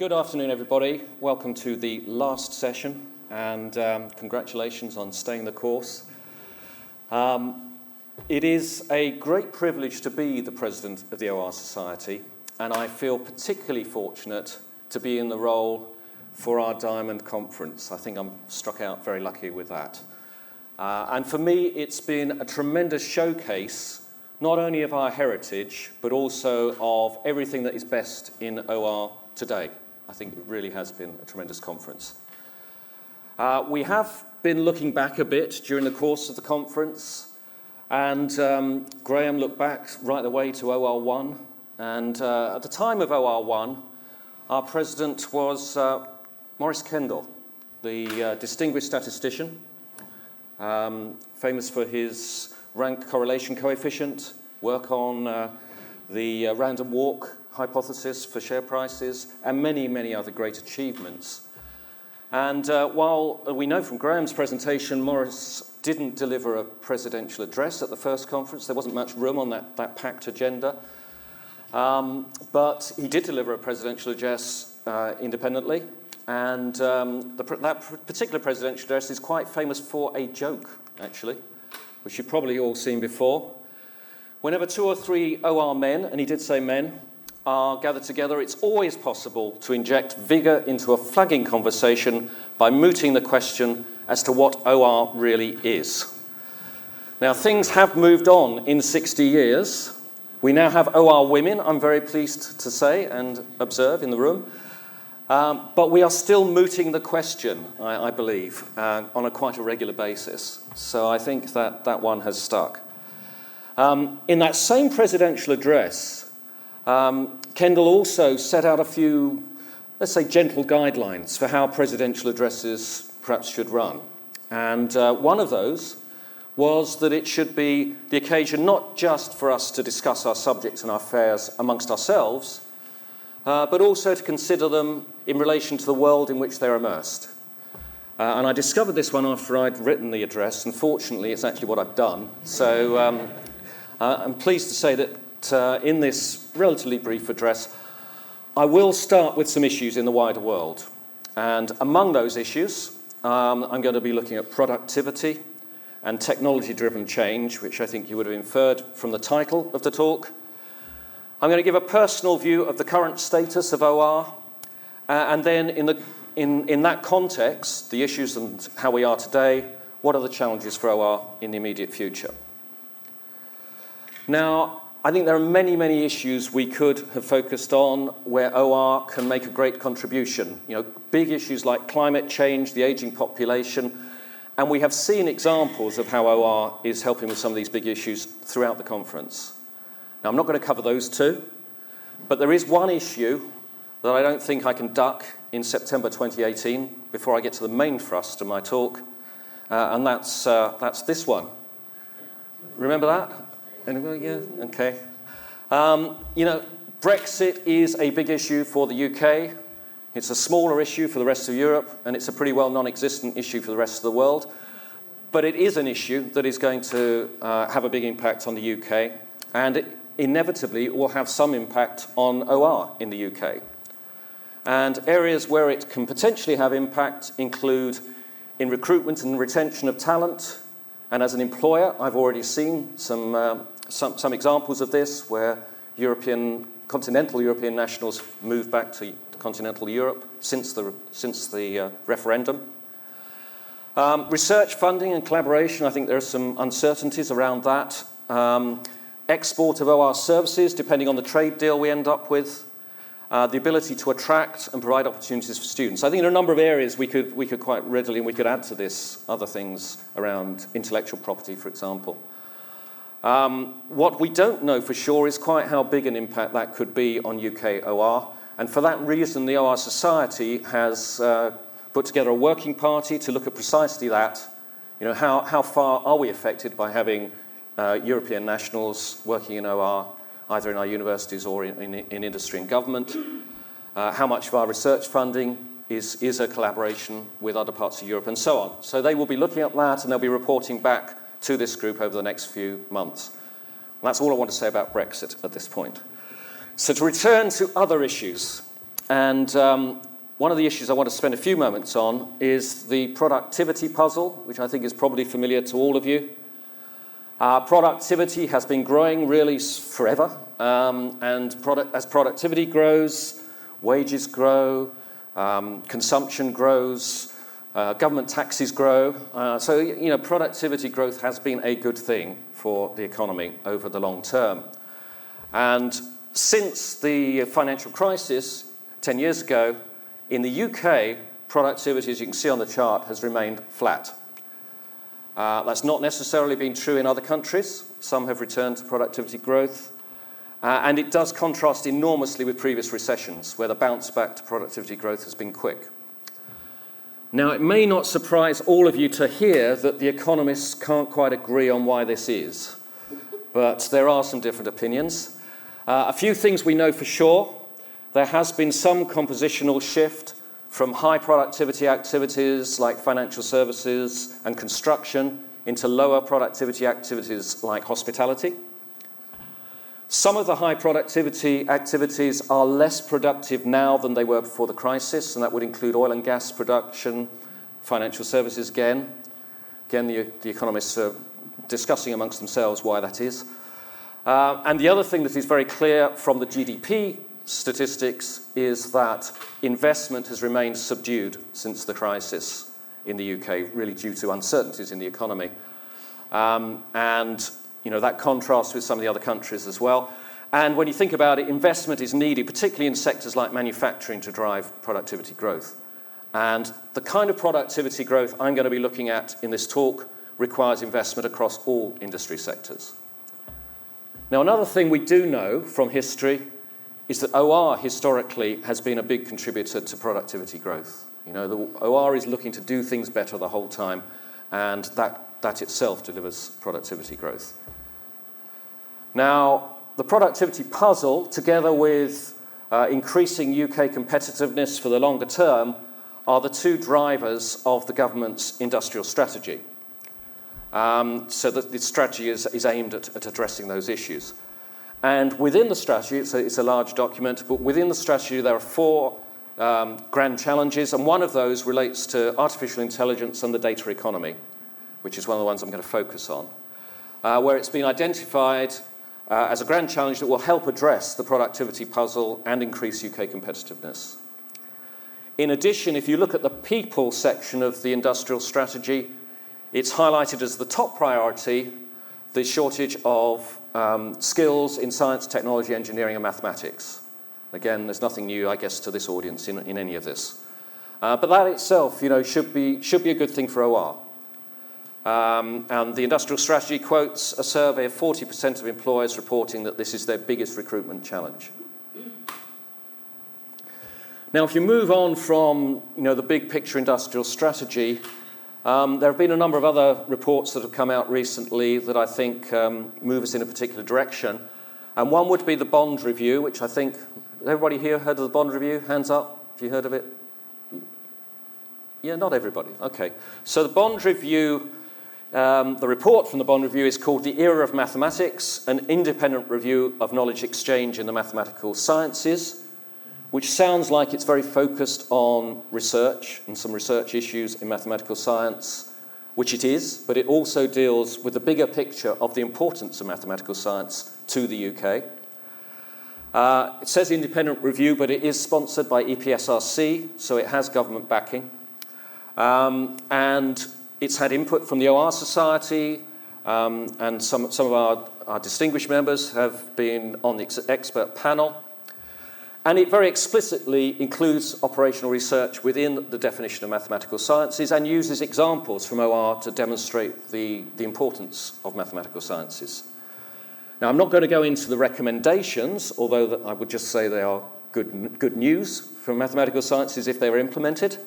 Good afternoon, everybody. Welcome to the last session, and congratulations on staying the course. It is a great privilege to be the president of the OR Society, and I feel particularly fortunate to be in the role for our Diamond Conference. I think I'm struck out very lucky with that. And for me, it's been a tremendous showcase, not only of our heritage, but also of everything that is best in OR today. I think it really has been a tremendous conference. We have been looking back a bit during the course of the conference, and Graham looked back right the way to OR1, and at the time of OR1, our president was Maurice Kendall, the distinguished statistician, famous for his rank correlation coefficient, work on the random walk hypothesis for share prices, and many, many other great achievements. And while we know from Graham's presentation, Maurice didn't deliver a presidential address at the first conference. There wasn't much room on that packed agenda. But he did deliver a presidential address independently. And that particular presidential address is quite famous for a joke, actually, which you've probably all seen before. Whenever 2 or 3 OR men, and he did say men, are gathered together, it's always possible to inject vigour into a flagging conversation by mooting the question as to what OR really is. Now, things have moved on in 60 years. We now have OR women, I'm very pleased to say and observe in the room. But we are still mooting the question, I believe, on quite a regular basis. So I think that one has stuck. In that same presidential address, Kendall also set out a few, let's say, gentle guidelines for how presidential addresses perhaps should run. And one of those was that it should be the occasion not just for us to discuss our subjects and our affairs amongst ourselves, but also to consider them in relation to the world in which they're immersed. And I discovered this one after I'd written the address, and fortunately it's actually what I've done. So I'm pleased to say that in this relatively brief address, I will start with some issues in the wider world. And among those issues, I'm going to be looking at productivity and technology-driven change, which I think you would have inferred from the title of the talk. I'm going to give a personal view of the current status of OR, and then in that context, the issues and how we are today, what are the challenges for OR in the immediate future? Now, I think there are many, many issues we could have focused on where OR can make a great contribution. You know, big issues like climate change, the aging population, and we have seen examples of how OR is helping with some of these big issues throughout the conference. Now, I'm not going to cover those two, but there is one issue that I don't think I can duck in September 2018 before I get to the main thrust of my talk, and that's this one. Remember that? Anybody? Yeah? Okay. You know, Brexit is a big issue for the UK. It's a smaller issue for the rest of Europe, and it's a pretty well non-existent issue for the rest of the world. But it is an issue that is going to have a big impact on the UK, and inevitably it will have some impact on OR in the UK. And areas where it can potentially have impact include in recruitment and retention of talent. And as an employer, I've already seen some examples of this where continental European nationals moved back to continental Europe since the referendum. Research funding and collaboration, I think there are some uncertainties around that. Export of OR services, depending on the trade deal we end up with. The ability to attract and provide opportunities for students. I think there are a number of areas we could quite readily, and we could add to this other things around intellectual property, for example. What we don't know for sure is quite how big an impact that could be on UK OR, and for that reason the OR Society has put together a working party to look at precisely that. You know, how far are we affected by having European nationals working in OR, either in our universities or in industry and government. How much of our research funding is a collaboration with other parts of Europe, and so on. So they will be looking at that, and they'll be reporting back to this group over the next few months. And that's all I want to say about Brexit at this point. So to return to other issues, And one of the issues I want to spend a few moments on is the productivity puzzle, which I think is probably familiar to all of you. Productivity has been growing really forever, and as productivity grows, wages grow, consumption grows, government taxes grow. So, you know, productivity growth has been a good thing for the economy over the long term. And since the financial crisis 10 years ago, in the UK, productivity, as you can see on the chart, has remained flat. That's not necessarily been true in other countries. Some have returned to productivity growth. And it does contrast enormously with previous recessions, where the bounce back to productivity growth has been quick. Now, it may not surprise all of you to hear that the economists can't quite agree on why this is, but there are some different opinions. A few things we know for sure. There has been some compositional shift from high productivity activities like financial services and construction into lower productivity activities like hospitality. Some of the high productivity activities are less productive now than they were before the crisis, and that would include oil and gas production, financial services again. Again, the economists are discussing amongst themselves why that is. And the other thing that is very clear from the GDP statistics is that investment has remained subdued since the crisis in the UK, really due to uncertainties in the economy. And you know, that contrasts with some of the other countries as well. And when you think about it, investment is needed, particularly in sectors like manufacturing, to drive productivity growth. And the kind of productivity growth I'm going to be looking at in this talk requires investment across all industry sectors. Now, another thing we do know from history is that OR historically has been a big contributor to productivity growth. You know, the OR is looking to do things better the whole time, and that itself delivers productivity growth. Now, the productivity puzzle, together with increasing UK competitiveness for the longer term, are the two drivers of the government's industrial strategy. So that the strategy is aimed at addressing those issues. And within the strategy, it's a large document, but within the strategy there are four grand challenges, and one of those relates to artificial intelligence and the data economy, which is one of the ones I'm going to focus on, where it's been identified as a grand challenge that will help address the productivity puzzle and increase UK competitiveness. In addition, if you look at the people section of the industrial strategy, it's highlighted as the top priority the shortage of skills in science, technology, engineering, and mathematics. Again, there's nothing new, I guess, to this audience in any of this. But that itself, you know, should be a good thing for OR. And the industrial strategy quotes a survey of 40% of employers reporting that this is their biggest recruitment challenge. Now, if you move on from, you know, the big picture industrial strategy, there have been a number of other reports that have come out recently that I think move us in a particular direction. And one would be the Bond Review, which I think, everybody here heard of the Bond Review? Hands up if you heard of it. Yeah, not everybody. Okay. So the Bond Review, the report from the Bond Review is called The Era of Mathematics, an independent review of knowledge exchange in the mathematical sciences, which sounds like it's very focused on research and some research issues in mathematical science, which it is, but it also deals with the bigger picture of the importance of mathematical science to the UK. It says independent review, but it is sponsored by EPSRC, so it has government backing. And it's had input from the OR Society, and some of our distinguished members have been on the expert panel. And it very explicitly includes operational research within the definition of mathematical sciences and uses examples from OR to demonstrate the importance of mathematical sciences. Now, I'm not going to go into the recommendations, although I would just say they are good news for mathematical sciences if they were implemented.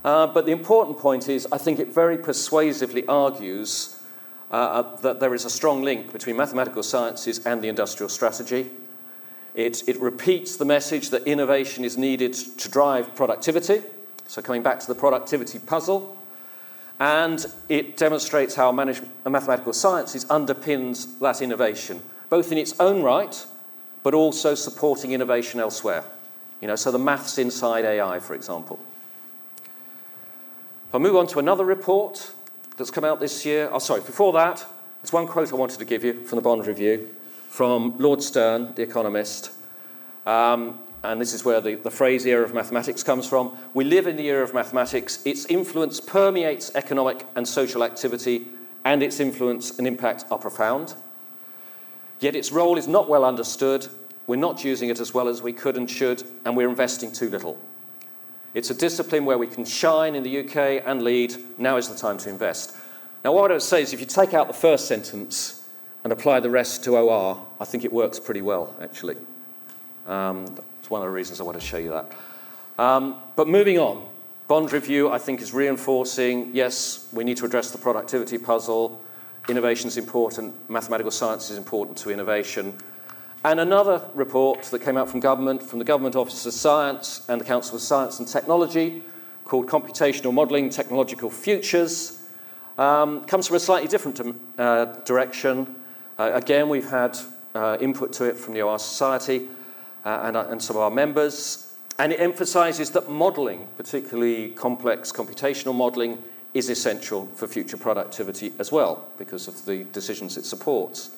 But the important point is, I think it very persuasively argues that there is a strong link between mathematical sciences and the industrial strategy. It repeats the message that innovation is needed to drive productivity, so coming back to the productivity puzzle, and it demonstrates how mathematical sciences underpins that innovation, both in its own right, but also supporting innovation elsewhere. So the maths inside AI, for example. If I move on to another report that's come out this year, before that, there's one quote I wanted to give you from the Bond Review from Lord Stern, the economist. And this is where the phrase era of mathematics comes from. We live in the era of mathematics. Its influence permeates economic and social activity, and its influence and impact are profound. Yet its role is not well understood. We're not using it as well as we could and should, and we're investing too little. It's a discipline where we can shine in the UK and lead. Now is the time to invest. Now, what I would say is if you take out the first sentence and apply the rest to OR, I think it works pretty well, actually. It's one of the reasons I want to show you that. But moving on, Bond Review, I think, is reinforcing, yes, we need to address the productivity puzzle. Innovation is important. Mathematical science is important to innovation. And another report that came out from the Government Office of Science and the Council of Science and Technology, called Computational Modelling, Technological Futures, comes from a slightly different direction. Again, we've had input to it from the OR Society and some of our members. And it emphasises that modelling, particularly complex computational modelling, is essential for future productivity as well, because of the decisions it supports.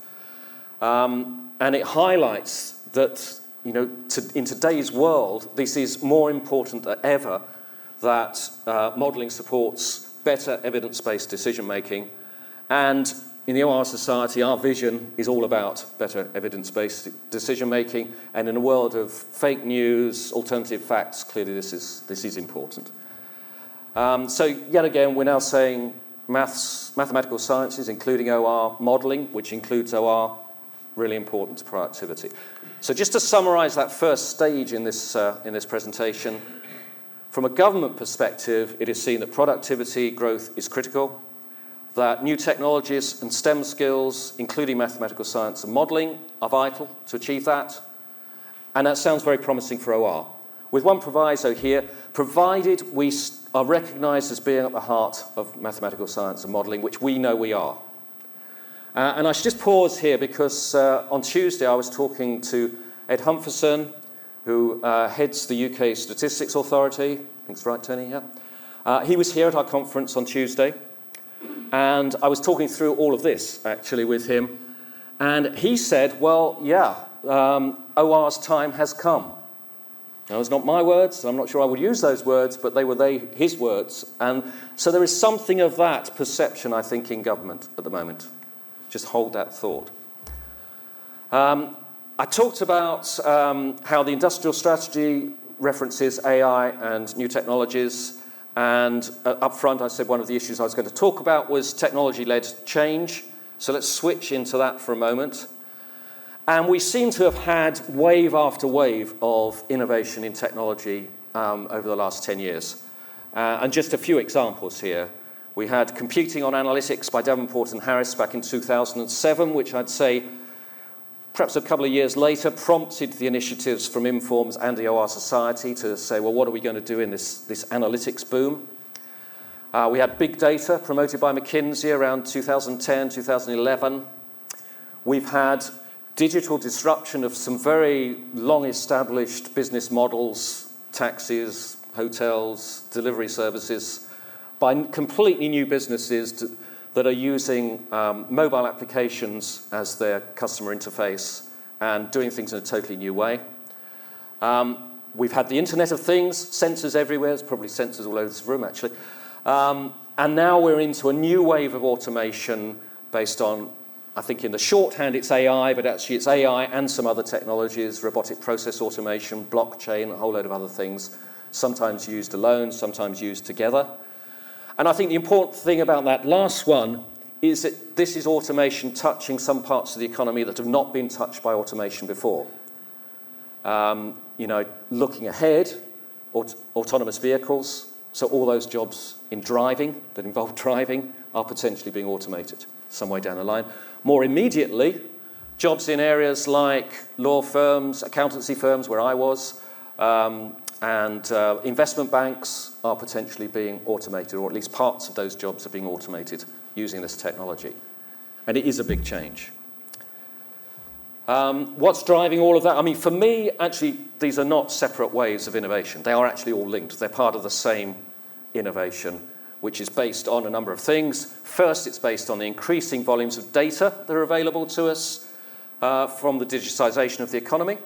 And it highlights that, in today's world, this is more important than ever, that modelling supports better evidence-based decision-making. And in the OR Society, our vision is all about better evidence-based decision-making. And in a world of fake news, alternative facts, clearly this is important. So yet again, we're now saying mathematical sciences, including OR modelling, which includes OR, really important to productivity. So just to summarise that first stage in this presentation, from a government perspective, it is seen that productivity growth is critical, that new technologies and STEM skills, including mathematical science and modelling, are vital to achieve that. And that sounds very promising for OR. With one proviso here, provided we are recognised as being at the heart of mathematical science and modelling, which we know we are. And I should just pause here because on Tuesday I was talking to Ed Humferson, who heads the UK Statistics Authority. I think it's right, Tony, yeah? He was here at our conference on Tuesday, and I was talking through all of this, actually, with him. And he said, well, yeah, OR's time has come. Now, those are not my words, and I'm not sure I would use those words, but they were his words. And so there is something of that perception, I think, in government at the moment. Just hold that thought. I talked about how the industrial strategy references AI and new technologies, and up front I said one of the issues I was going to talk about was technology-led change. So let's switch into that for a moment. And we seem to have had wave after wave of innovation in technology over the last 10 years. And just a few examples here. We had Computing on Analytics by Davenport and Harris back in 2007, which I'd say perhaps a couple of years later prompted the initiatives from Informs and the OR Society to say, well, what are we going to do in this analytics boom? We had big data promoted by McKinsey around 2010, 2011. We've had digital disruption of some very long-established business models, taxis, hotels, delivery services, by completely new businesses that are using mobile applications as their customer interface and doing things in a totally new way. We've had the Internet of Things, sensors everywhere. There's probably sensors all over this room, actually. And now we're into a new wave of automation based on, I think in the shorthand it's AI, but actually it's AI and some other technologies, robotic process automation, blockchain, a whole load of other things, sometimes used alone, sometimes used together. And I think the important thing about that last one is that this is automation touching some parts of the economy that have not been touched by automation before. Looking ahead, autonomous vehicles, so all those jobs in driving that involve driving are potentially being automated some way down the line. More immediately, jobs in areas like law firms, accountancy firms, where I was, and investment banks are potentially being automated, or at least parts of those jobs are being automated using this technology. And it is a big change. What's driving all of that? I mean, for me, actually, these are not separate waves of innovation. They are actually all linked. They're part of the same innovation, which is based on a number of things. First, it's based on the increasing volumes of data that are available to us from the digitization of the economy.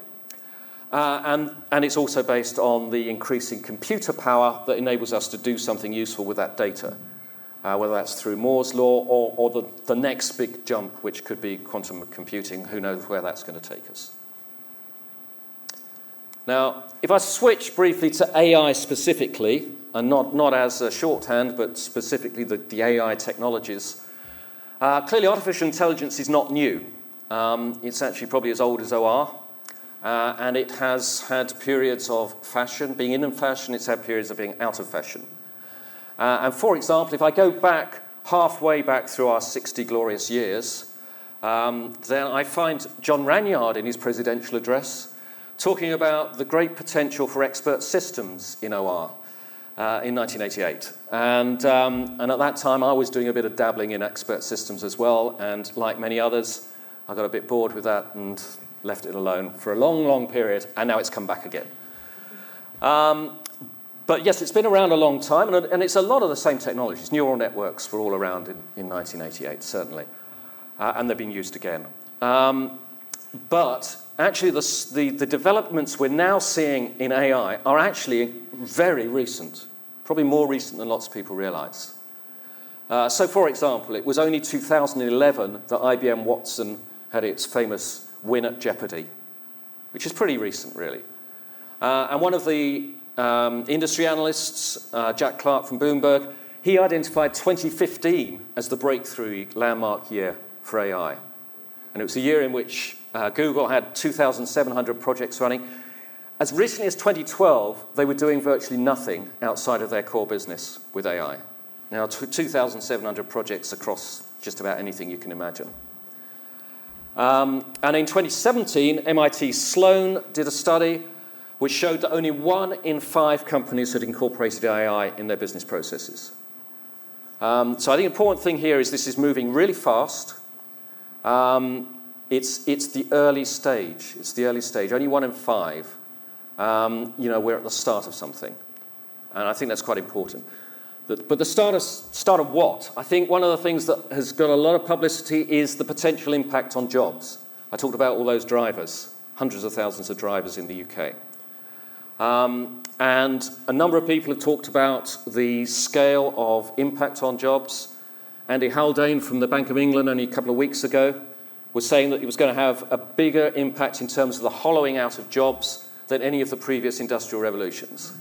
And it's also based on the increasing computer power that enables us to do something useful with that data, whether that's through Moore's law or the next big jump, which could be quantum computing. Who knows where that's going to take us. Now, if I switch briefly to AI specifically, and not as a shorthand, but specifically the AI technologies, clearly artificial intelligence is not new. It's actually probably as old as OR. And it has had periods of fashion, being in fashion, it's had periods of being out of fashion. And for example, if I go back, halfway back through our 60 glorious years, then I find John Ranyard in his presidential address talking about the great potential for expert systems in OR in 1988. And at that time, I was doing a bit of dabbling in expert systems as well, and like many others, I got a bit bored with that and left it alone for a long, long period, and now it's come back again. But yes, it's been around a long time, and it's a lot of the same technologies. Neural networks were all around in 1988, certainly, and they've been used again. But actually, the developments we're now seeing in AI are actually very recent, probably more recent than lots of people realize. So, for example, it was only 2011 that IBM Watson had its famous win at Jeopardy, which is pretty recent, really. And one of the industry analysts, Jack Clark from Bloomberg, he identified 2015 as the breakthrough landmark year for AI. And it was a year in which Google had 2,700 projects running. As recently as 2012, they were doing virtually nothing outside of their core business with AI. Now, 2,700 projects across just about anything you can imagine. And in 2017, MIT Sloan did a study which showed that only 1 in 5 companies had incorporated AI in their business processes. So I think the important thing here is this is moving really fast. It's the early stage. It's the early stage. Only 1 in 5. We're at the start of something. And I think that's quite important. But the start of what? I think one of the things that has got a lot of publicity is the potential impact on jobs. I talked about all those drivers, hundreds of thousands of drivers in the UK. And a number of people have talked about the scale of impact on jobs. Andy Haldane from the Bank of England only a couple of weeks ago was saying that it was going to have a bigger impact in terms of the hollowing out of jobs than any of the previous industrial revolutions.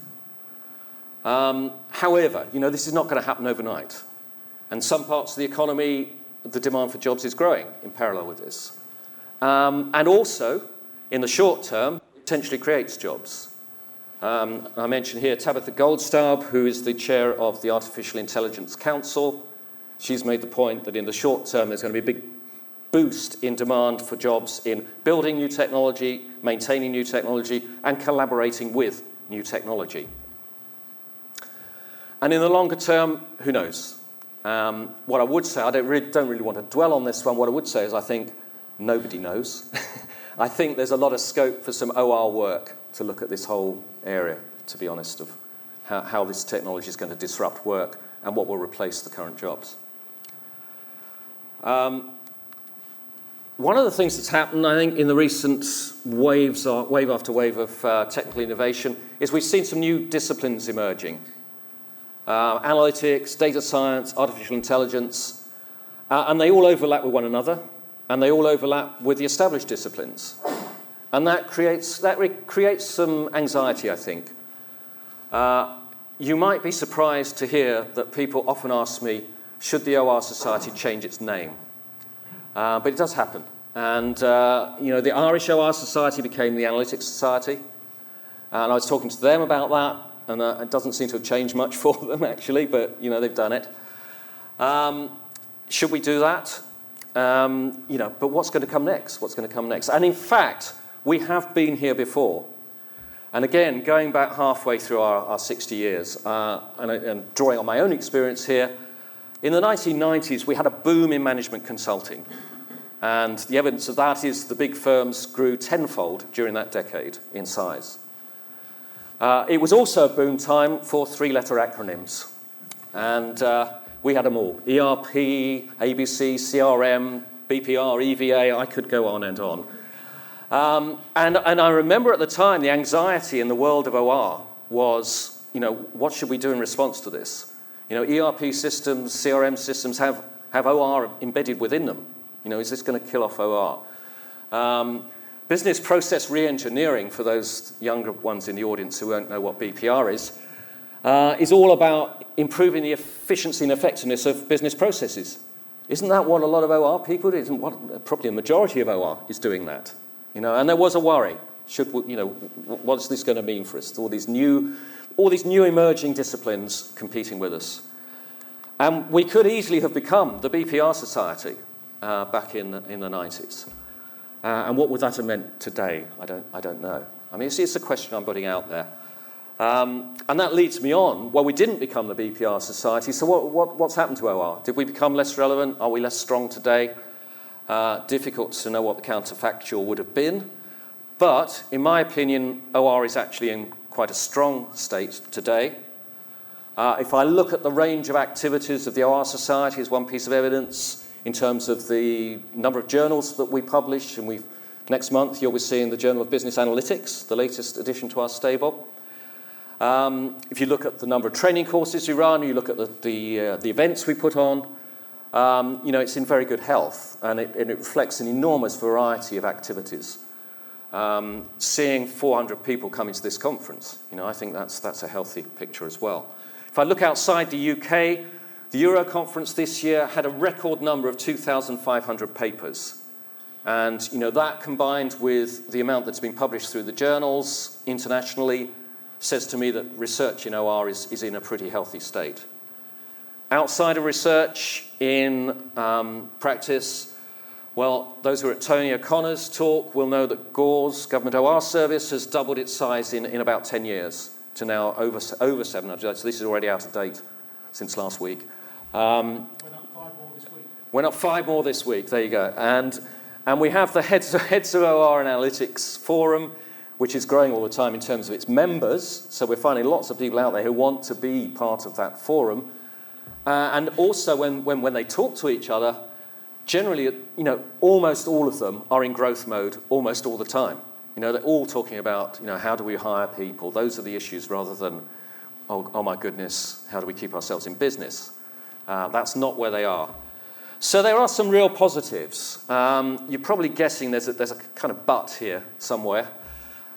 However, this is not going to happen overnight. And some parts of the economy, the demand for jobs is growing in parallel with this. And also, in the short term, it potentially creates jobs. I mentioned here Tabitha Goldstab, who is the chair of the Artificial Intelligence Council. She's made the point that in the short term, there's going to be a big boost in demand for jobs in building new technology, maintaining new technology, and collaborating with new technology. And in the longer term, who knows? What I would say, I don't really want to dwell on this one. What I would say is I think nobody knows. I think there's a lot of scope for some OR work to look at this whole area, to be honest, of how this technology is going to disrupt work and what will replace the current jobs. One of the things that's happened, I think, in the recent wave after wave of technical innovation is we've seen some new disciplines emerging. Analytics, data science, artificial intelligence, and they all overlap with one another, and they all overlap with the established disciplines. And that creates some anxiety, I think. You might be surprised to hear that people often ask me, should the OR Society change its name? But it does happen. And the Irish OR Society became the Analytics Society, and I was talking to them about that. And it doesn't seem to have changed much for them, actually, but, they've done it. Should we do that? But what's going to come next? What's going to come next? And in fact, we have been here before. And again, going back halfway through our 60 years, and drawing on my own experience here, in the 1990s, we had a boom in management consulting. And the evidence of that is the big firms grew tenfold during that decade in size. It was also a boom time for three-letter acronyms. And we had them all. ERP, ABC, CRM, BPR, EVA, I could go on and on. And I remember at the time the anxiety in the world of OR was, what should we do in response to this? ERP systems, CRM systems have OR embedded within them. Is this going to kill off OR? Business process re-engineering, for those younger ones in the audience who won't know what BPR is all about improving the efficiency and effectiveness of business processes. Isn't that what a lot of OR people do? Isn't what probably a majority of OR is doing that? And there was a worry. What's this going to mean for us? All these new emerging disciplines competing with us. And we could easily have become the BPR society back in the 90s. And what would that have meant today? I don't know. I mean, it's a question I'm putting out there. And that leads me on. Well, we didn't become the BPR society, so what's happened to OR? Did we become less relevant? Are we less strong today? Difficult to know what the counterfactual would have been. But, in my opinion, OR is actually in quite a strong state today. If I look at the range of activities of the OR Society as one piece of evidence, in terms of the number of journals that we publish, and next month you'll be seeing the Journal of Business Analytics, the latest addition to our stable. If you look at the number of training courses we run, you look at the events we put on, it's in very good health, and it reflects an enormous variety of activities. Seeing 400 people coming to this conference, I think that's a healthy picture as well. If I look outside the UK, the Euro conference this year had a record number of 2,500 papers. And that combined with the amount that's been published through the journals internationally says to me that research in OR is in a pretty healthy state. Outside of research, in practice, well, those who are at Tony O'Connor's talk will know that GOR's Government OR Service has doubled its size in about 10 years to now over 700. So this is already out of date since last week. Went up 5 more this week. Went up 5 more this week, there you go. And we have the Heads of OR Analytics Forum, which is growing all the time in terms of its members. So we're finding lots of people out there who want to be part of that forum. And also when they talk to each other, generally, almost all of them are in growth mode almost all the time. They're all talking about, how do we hire people? Those are the issues rather than, oh my goodness, how do we keep ourselves in business? That's not where they are. So there are some real positives. You're probably guessing there's a kind of but here somewhere.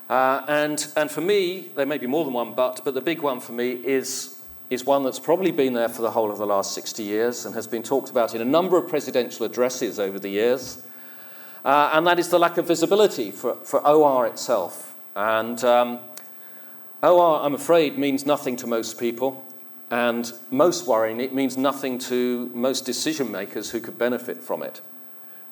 And for me, there may be more than one but the big one for me is one that's probably been there for the whole of the last 60 years and has been talked about in a number of presidential addresses over the years. And that is the lack of visibility for OR itself. And OR, I'm afraid, means nothing to most people. And most worrying, it means nothing to most decision makers who could benefit from it.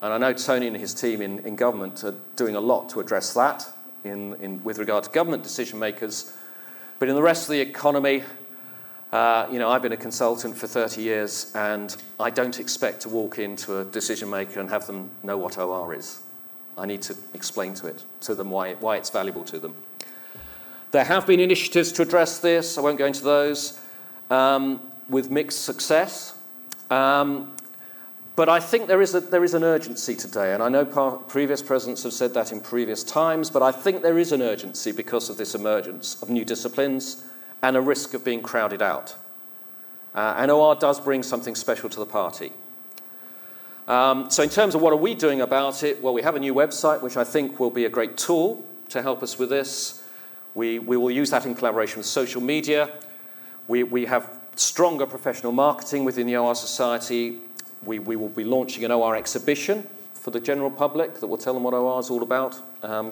And I know Tony and his team in government are doing a lot to address that with regard to government decision makers. But in the rest of the economy, I've been a consultant for 30 years, and I don't expect to walk into a decision maker and have them know what OR is. I need to explain to them why it's valuable to them. There have been initiatives to address this. I won't go into those. With mixed success. But I think there is an urgency today, and I know previous presidents have said that in previous times, but I think there is an urgency because of this emergence of new disciplines and a risk of being crowded out. And OR does bring something special to the party. So in terms of what are we doing about it, well, we have a new website, which I think will be a great tool to help us with this. We will use that in collaboration with social media. We have stronger professional marketing within the OR Society. We will be launching an OR exhibition for the general public that will tell them what OR is all about,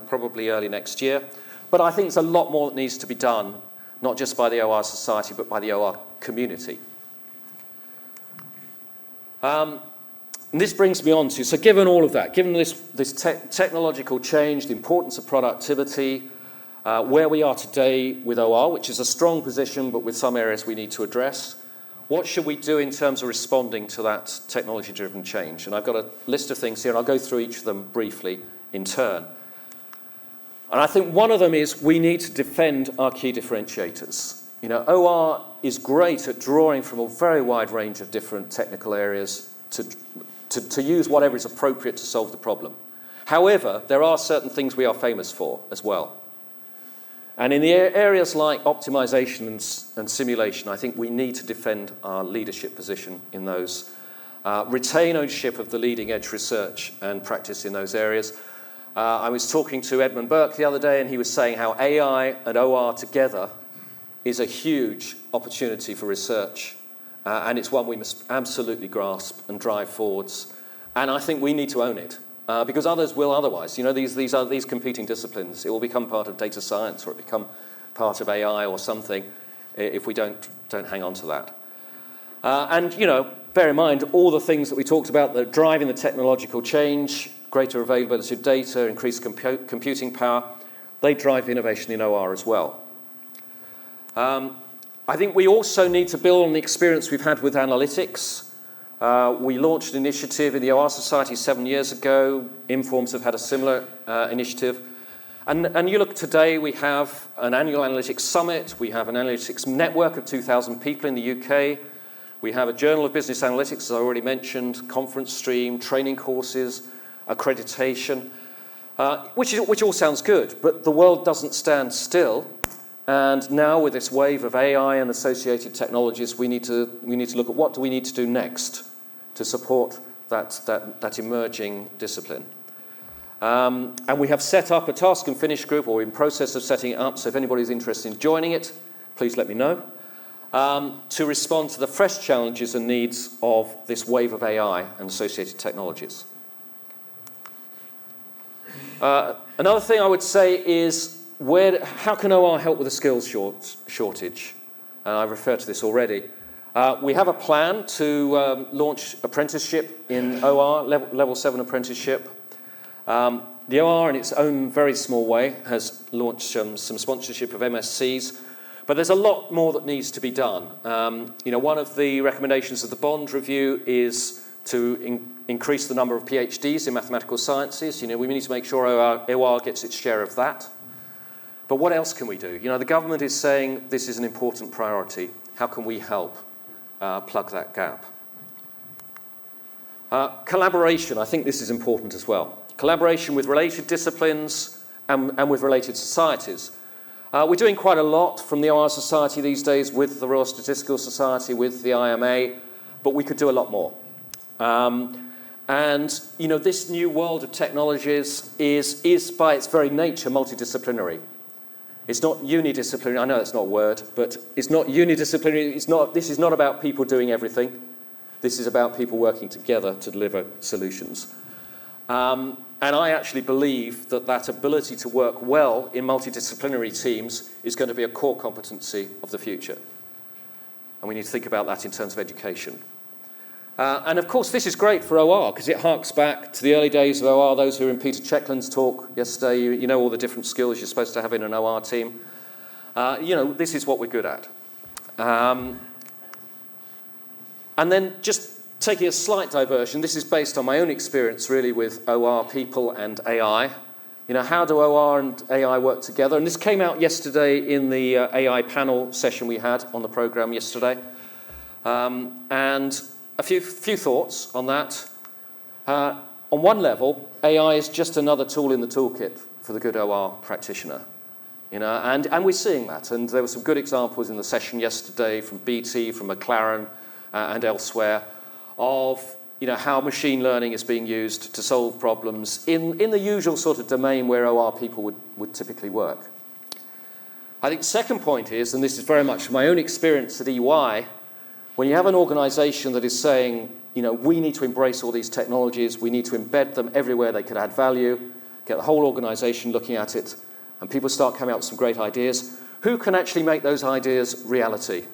probably early next year. But I think there's a lot more that needs to be done, not just by the OR Society, but by the OR community. And this brings me on to, so given all of that, given this technological change, the importance of productivity, where we are today with OR, which is a strong position, but with some areas we need to address, What should we do in terms of responding to that technology-driven change? And I've got a list of things here, and I'll go through each of them briefly in turn. And I think one of them is we need to defend our key differentiators. You know, OR is great at drawing from a very wide range of different technical areas to use whatever is appropriate to solve the problem. However, there are certain things we are famous for as well. And in the areas like optimization and simulation, I think we need to defend our leadership position in those, retain ownership of the leading edge research and practice in those areas. I was talking to Edmund Burke the other day, and he was saying how AI and OR together is a huge opportunity for research, and it's one we must absolutely grasp and drive forwards. And I think we need to own it. Because others will otherwise. You know, these competing disciplines. It will become part of data science, or it become part of AI or something if we don't hang on to that. And, you know, bear in mind all the things that we talked about that are driving the technological change, greater availability of data, increased computing power, they drive innovation in OR as well. I think we also need to build on the experience we've had with analytics. We launched an initiative in the OR Society 7 years ago. Informs have had a similar initiative. And you look today, we have an annual analytics summit. We have an analytics network of 2,000 people in the UK. We have a Journal of Business Analytics, as I already mentioned, conference stream, training courses, accreditation, which all sounds good. But the world doesn't stand still. And now with this wave of AI and associated technologies, we need to look at what do we need to do next to support that emerging discipline. And we have set up a task and finish group, or in process of setting it up, so if anybody's interested in joining it, please let me know, to respond to the fresh challenges and needs of this wave of AI and associated technologies. Another thing I would say is, how can OR help with the skills shortage? I referred to this already. We have a plan to launch apprenticeship in OR, level 7 apprenticeship. The OR, in its own very small way, has launched some sponsorship of MSCs, but there's a lot more that needs to be done. You know, one of the recommendations of the Bond Review is to increase the number of PhDs in mathematical sciences. You know, we need to make sure OR gets its share of that. But what else can we do? You know, the government is saying this is an important priority. How can we help plug that gap? Collaboration, I think this is important as well. Collaboration with related disciplines and with related societies. We're doing quite a lot from the OR Society these days with the Royal Statistical Society, with the IMA, but we could do a lot more. And, you know, this new world of technologies is by its very nature multidisciplinary. It's not unidisciplinary. I know that's not a word, but it's not unidisciplinary. This is not about people doing everything. This is about people working together to deliver solutions. And I actually believe that ability to work well in multidisciplinary teams is going to be a core competency of the future. And we need to think about that in terms of education. And of course, this is great for OR because it harks back to the early days of OR. Those who were in Peter Checkland's talk yesterday, you know all the different skills you're supposed to have in an OR team. You know, this is what we're good at. And then just taking a slight diversion, this is based on my own experience really with OR people and AI. You know, how do OR and AI work together? And this came out yesterday in the AI panel session we had on the program yesterday. And a few thoughts on that. On one level, AI is just another tool in the toolkit for the good OR practitioner. You know, and we're seeing that. And there were some good examples in the session yesterday from BT, from McLaren, and elsewhere, of how machine learning is being used to solve problems in the usual sort of domain where OR people would typically work. I think the second point is, and this is very much my own experience at EY, when you have an organization that is saying, we need to embrace all these technologies, we need to embed them everywhere they could add value, get the whole organization looking at it, and people start coming up with some great ideas, who can actually make those ideas reality?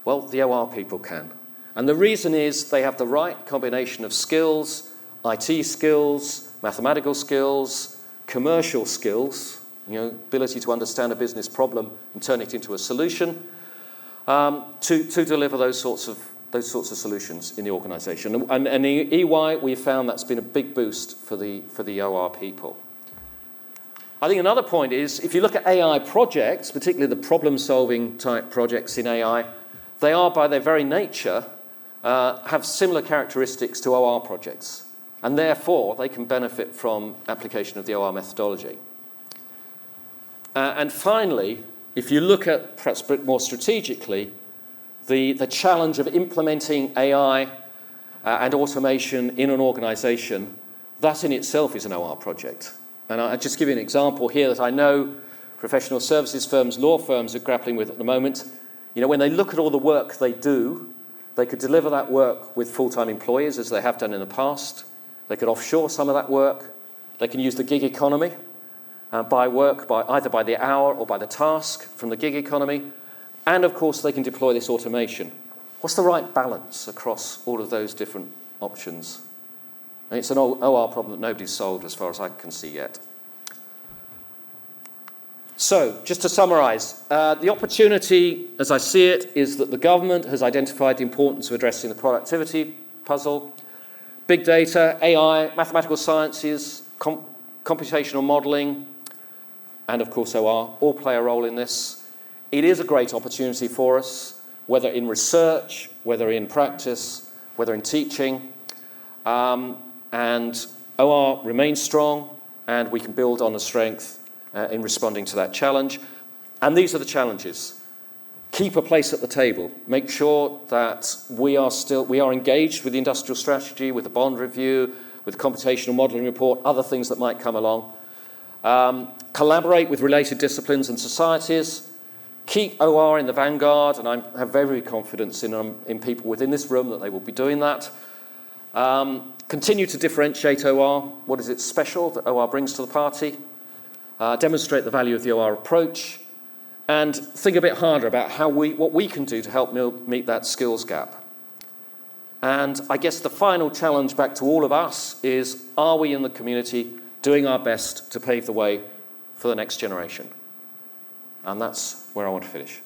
Well, the OR people can. And the reason is they have the right combination of skills, IT skills, mathematical skills, commercial skills, ability to understand a business problem and turn it into a solution, to deliver those sorts of those sorts of solutions in the organisation. And in EY, we found that's been a big boost for the OR people. I think another point is, if you look at AI projects, particularly the problem-solving type projects in AI, they are, by their very nature, have similar characteristics to OR projects. And therefore, they can benefit from application of the OR methodology. And finally, if you look at, perhaps a bit more strategically, the challenge of implementing AI and automation in an organisation, that in itself is an OR project. And I'll just give you an example here that I know professional services firms, law firms are grappling with at the moment. You know, when they look at all the work they do, they could deliver that work with full-time employees, as they have done in the past. They could offshore some of that work. They can use the gig economy, buy work either by the hour or by the task from the gig economy. And, of course, they can deploy this automation. What's the right balance across all of those different options? And it's an OR problem that nobody's solved as far as I can see yet. So, just to summarise, the opportunity, as I see it, is that the government has identified the importance of addressing the productivity puzzle. Big data, AI, mathematical sciences, computational modelling, and, of course, OR, all play a role in this. It is a great opportunity for us, whether in research, whether in practice, whether in teaching. And OR remains strong, and we can build on the strength in responding to that challenge. And these are the challenges. Keep a place at the table. Make sure that we are engaged with the industrial strategy, with the bond review, with the computational modelling report, other things that might come along. Collaborate with related disciplines and societies. Keep OR in the vanguard, and I have very confidence in people within this room that they will be doing that. Continue to differentiate OR. What is it special that OR brings to the party? Demonstrate the value of the OR approach, and think a bit harder about what we can do to help meet that skills gap. And I guess the final challenge back to all of us is, are we in the community doing our best to pave the way for the next generation? And that's where I want to finish.